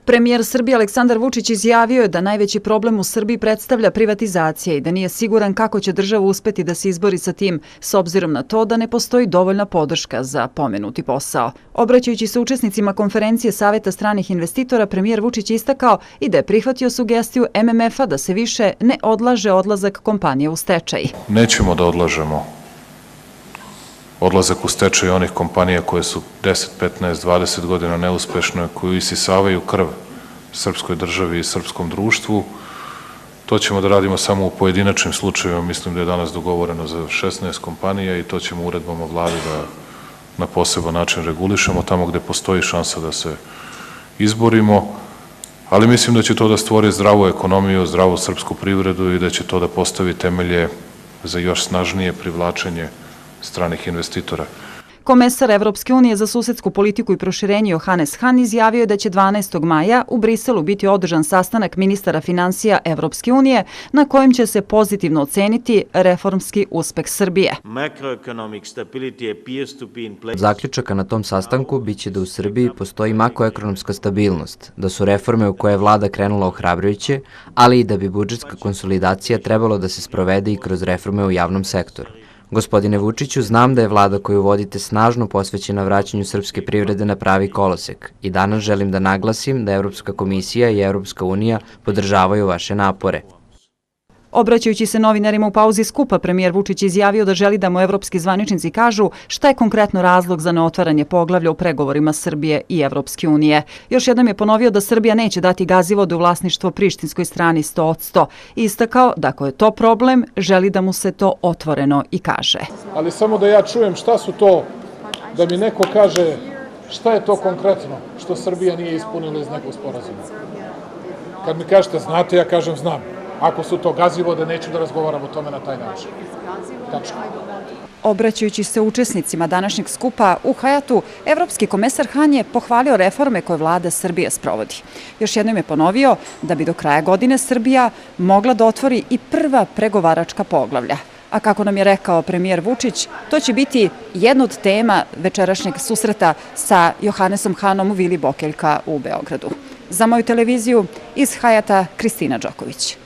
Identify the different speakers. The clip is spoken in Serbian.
Speaker 1: Premijer Srbije Aleksandar Vučić izjavio je da najveći problem u Srbiji predstavlja privatizacija i da nije siguran kako će država uspeti da se izbori sa tim, s obzirom na to da ne postoji dovoljna podrška za pomenuti posao. Obraćajući se učesnicima konferencije Saveta stranih investitora, premijer Vučić istakao i da je prihvatio sugestiju MMF-a da se više ne odlaže odlazak kompanije u stečaj.
Speaker 2: Nećemo da odlažemo odlazak u stečaj onih kompanija koje su 10, 15, 20 godina neuspešne, koji isisavaju krv srpskoj državi i srpskom društvu. To ćemo da radimo samo u pojedinačnim slučajevima. Mislim da je danas dogovoreno za 16 kompanija i to ćemo uredbama vlade da na poseban način regulišemo tamo gde postoji šansa da se izborimo. Ali mislim da će to da stvori zdravu ekonomiju, zdravu srpsku privredu i da će to da postavi temelje za još snažnije privlačenje stranih investitora.
Speaker 1: Komesar Evropske unije za susedsku politiku i proširenje Johannes Hahn izjavio je da će 12. maja u Briselu biti održan sastanak ministara finansija Evropske unije na kojem će se pozitivno oceniti reformski uspeh Srbije.
Speaker 3: Zaključaka na tom sastanku biće da u Srbiji postoji makroekonomska stabilnost, da su reforme u koje je vlada krenula ohrabrujuće, ali i da bi budžetska konsolidacija trebalo da se sprovede i kroz reforme u javnom sektoru. Gospodine Vučiću, znam da je vlada koju vodite snažno posvećena vraćanju srpske privrede na pravi kolosek i danas želim da naglasim da Evropska komisija i Evropska unija podržavaju vaše napore.
Speaker 1: Obraćajući se novinarima u pauzi skupa, premijer Vučić izjavio da želi da mu evropski zvaničnici kažu šta je konkretno razlog za neotvaranje poglavlja u pregovorima Srbije i Evropske unije. Još jednom je ponovio da Srbija neće dati Gazivode u vlasništvo prištinskoj strani 100%. I istakao da ako je to problem, želi da mu se to otvoreno i kaže.
Speaker 4: Ali samo da ja čujem šta su to, da mi neko kaže šta je to konkretno što Srbija nije ispunila iz nekog sporazuma. Kad mi kažete znate, ja kažem znam. Ako su to Gazivode, neću da razgovaram o tome na taj način. Tačno.
Speaker 1: Obraćajući se učesnicima današnjeg skupa u Hajatu, evropski komesar Hahn je pohvalio reforme koje vlada Srbije sprovodi. Još jednom je ponovio da bi do kraja godine Srbija mogla da otvori i prva pregovaračka poglavlja. A kako nam je rekao premijer Vučić, to će biti jedna od tema večerašnjeg susreta sa Johannesom Hahnom u Vili Bokeljka u Beogradu. Za moju televiziju iz Hajata, Kristina Đoković.